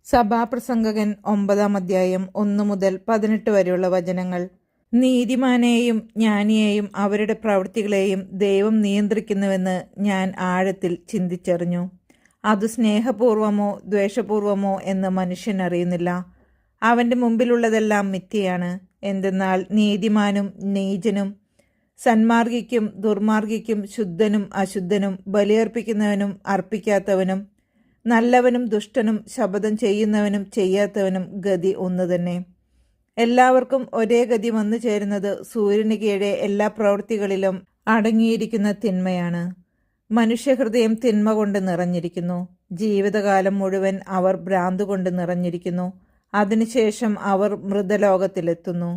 സഭാപ്രസംഗകൻ 9-ാം അധ്യായം 1 മുതൽ 18 വരെയുള്ള വചനങ്ങൾ. നീതിമാനെയും ജ്ഞാനിയെയും അവരുടെ പ്രവൃത്തികളെയും ദൈവം നിയന്ത്രിക്കുന്നുവെന്ന് ഞാൻ ആഴത്തിൽ ചിന്തിച്ചറിഞ്ഞു. അത് സ്നേഹപൂർവമോ ദ്വേഷപൂർവമോ എന്ന് മനുഷ്യൻ അറിയുന്നില്ല. അവൻ്റെ മുമ്പിലുള്ളതെല്ലാം മിഥ്യയാണ്. എന്തെന്നാൽ നീതിമാനും നീചനും സന്മാർഗിക്കും ദുർമാർഗിക്കും ശുദ്ധനും അശുദ്ധനും ബലിയർപ്പിക്കുന്നവനും അർപ്പിക്കാത്തവനും നല്ലവനും ദുഷ്ടനും ശപഥം ചെയ്യുന്നവനും ചെയ്യാത്തവനും ഗതി ഒന്ന് തന്നെ. എല്ലാവർക്കും ഒരേ ഗതി വന്നു ചേരുന്നത് സൂര്യന് കീഴെ എല്ലാ പ്രവൃത്തികളിലും അടങ്ങിയിരിക്കുന്ന തിന്മയാണ്. മനുഷ്യഹൃദയം തിന്മ കൊണ്ട് നിറഞ്ഞിരിക്കുന്നു. ജീവിതകാലം മുഴുവൻ അവർ ഭ്രാന്ത് കൊണ്ട് നിറഞ്ഞിരിക്കുന്നു. അതിനുശേഷം അവർ മൃതലോകത്തിലെത്തുന്നു.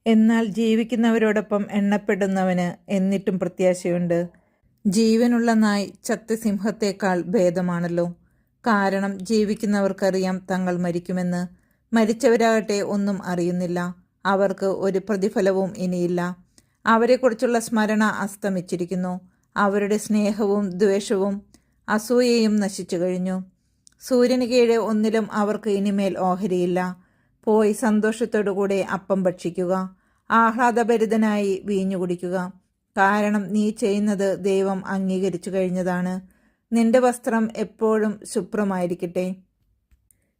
എന്നാൽ ജീവിക്കുന്നവരോടൊപ്പം എണ്ണപ്പെടുന്നവന് എന്നിട്ടും പ്രത്യാശയുണ്ട്. ജീവനുള്ള നായ് ചത്ത സിംഹത്തേക്കാൾ ഭേദമാണല്ലോ. കാരണം ജീവിക്കുന്നവർക്കറിയാം തങ്ങൾ മരിക്കുമെന്ന്. മരിച്ചവരാകട്ടെ ഒന്നും അറിയുന്നില്ല. അവർക്ക് ഒരു പ്രതിഫലവും ഇനിയില്ല. അവരെക്കുറിച്ചുള്ള സ്മരണ അസ്തമിച്ചിരിക്കുന്നു. അവരുടെ സ്നേഹവും ദ്വേഷവും അസൂയയും നശിച്ചു കഴിഞ്ഞു. സൂര്യന് കീഴെ ഒന്നിലും അവർക്ക് ഇനിമേൽ ഓഹരിയില്ല. പോയി സന്തോഷത്തോടുകൂടെ അപ്പം ഭക്ഷിക്കുക, ആഹ്ലാദഭരിതനായി വീഞ്ഞു കുടിക്കുക. കാരണം നീ ചെയ്യുന്നത് ദൈവം അംഗീകരിച്ചു കഴിഞ്ഞതാണ്. നിന്റെ വസ്ത്രം എപ്പോഴും ശുഭ്രമായിരിക്കട്ടെ.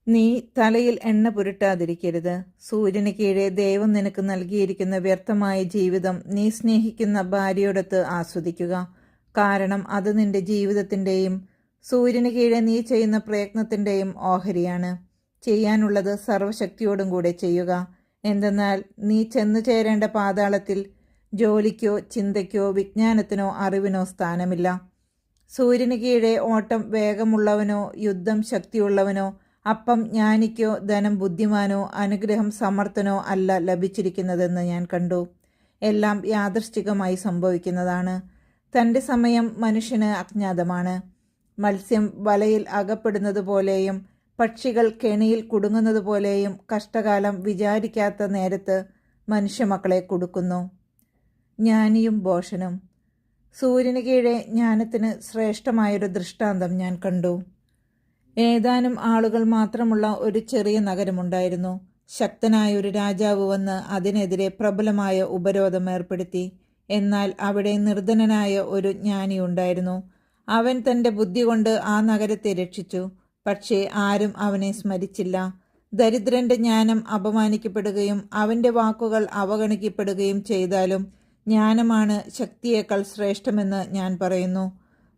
നീ തലയിൽ എണ്ണ പുരട്ടാതിരിക്കരുത്. സൂര്യന് കീഴെ ദൈവം നിനക്ക് നൽകിയിരിക്കുന്ന വ്യർത്ഥമായ ജീവിതം നീ സ്നേഹിക്കുന്ന ഭാര്യയോടൊത്ത് ആസ്വദിക്കുക. കാരണം അത് നിന്റെ ജീവിതത്തിൻ്റെയും സൂര്യന് കീഴെ നീ ചെയ്യുന്ന പ്രയത്നത്തിൻ്റെയും ഓഹരിയാണ്. ചെയ്യാനുള്ളത് സർവശക്തിയോടും കൂടെ ചെയ്യുക. എന്തെന്നാൽ നീ ചെന്നു ചേരേണ്ട പാതാളത്തിൽ ജോലിക്കോ ചിന്തയ്ക്കോ വിജ്ഞാനത്തിനോ അറിവിനോ സ്ഥാനമില്ല. സൂര്യന് കീഴെ ഓട്ടം വേഗമുള്ളവനോ യുദ്ധം ശക്തിയുള്ളവനോ അപ്പം ജ്ഞാനിക്കോ ധനം ബുദ്ധിമാനോ അനുഗ്രഹം സമർത്ഥനോ അല്ല ലഭിച്ചിരിക്കുന്നതെന്ന് ഞാൻ കണ്ടു. എല്ലാം യാദൃശ്ചികമായി സംഭവിക്കുന്നതാണ്. തൻ്റെ സമയം മനുഷ്യന് അജ്ഞാതമാണ്. മത്സ്യം വലയിൽ അകപ്പെടുന്നത് പോലെയും പക്ഷികൾ കെണിയിൽ കുടുങ്ങുന്നത് പോലെയും കഷ്ടകാലം വിചാരിക്കാത്ത നേരത്ത് മനുഷ്യമക്കളെ കൊടുക്കുന്നു. ജ്ഞാനിയും ഭോഷനും. സൂര്യന് കീഴെ ജ്ഞാനത്തിന് ശ്രേഷ്ഠമായൊരു ദൃഷ്ടാന്തം ഞാൻ കണ്ടു. ഏതാനും ആളുകൾ മാത്രമുള്ള ഒരു ചെറിയ നഗരമുണ്ടായിരുന്നു. ശക്തനായ ഒരു രാജാവ് വന്ന് അതിനെതിരെ പ്രബലമായ ഉപരോധം ഏർപ്പെടുത്തി. എന്നാൽ അവിടെ നിർധനനായ ഒരു ജ്ഞാനി ഉണ്ടായിരുന്നു. അവൻ തൻ്റെ ബുദ്ധി കൊണ്ട് ആ നഗരത്തെ രക്ഷിച്ചു. പക്ഷേ ആരും അവനെ സ്മരിച്ചില്ല. ദരിദ്രന്റെ ജ്ഞാനം അപമാനിക്കപ്പെടുകയും അവൻ്റെ വാക്കുകൾ അവഗണിക്കപ്പെടുകയും ചെയ്താലും ജ്ഞാനമാണ് ശക്തിയേക്കാൾ ശ്രേഷ്ഠമെന്ന് ഞാൻ പറയുന്നു.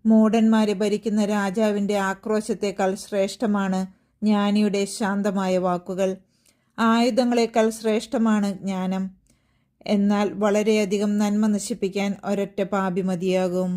മൂഢന്മാരെ ഭരിക്കുന്ന രാജാവിൻ്റെ ആക്രോശത്തേക്കാൾ ശ്രേഷ്ഠമാണ് ജ്ഞാനിയുടെ ശാന്തമായ വാക്കുകൾ. ആയുധങ്ങളെക്കാൾ ശ്രേഷ്ഠമാണ് ജ്ഞാനം. എന്നാൽ വളരെയധികം നന്മ നശിപ്പിക്കാൻ ഒരൊറ്റ പാപി മതിയാകും.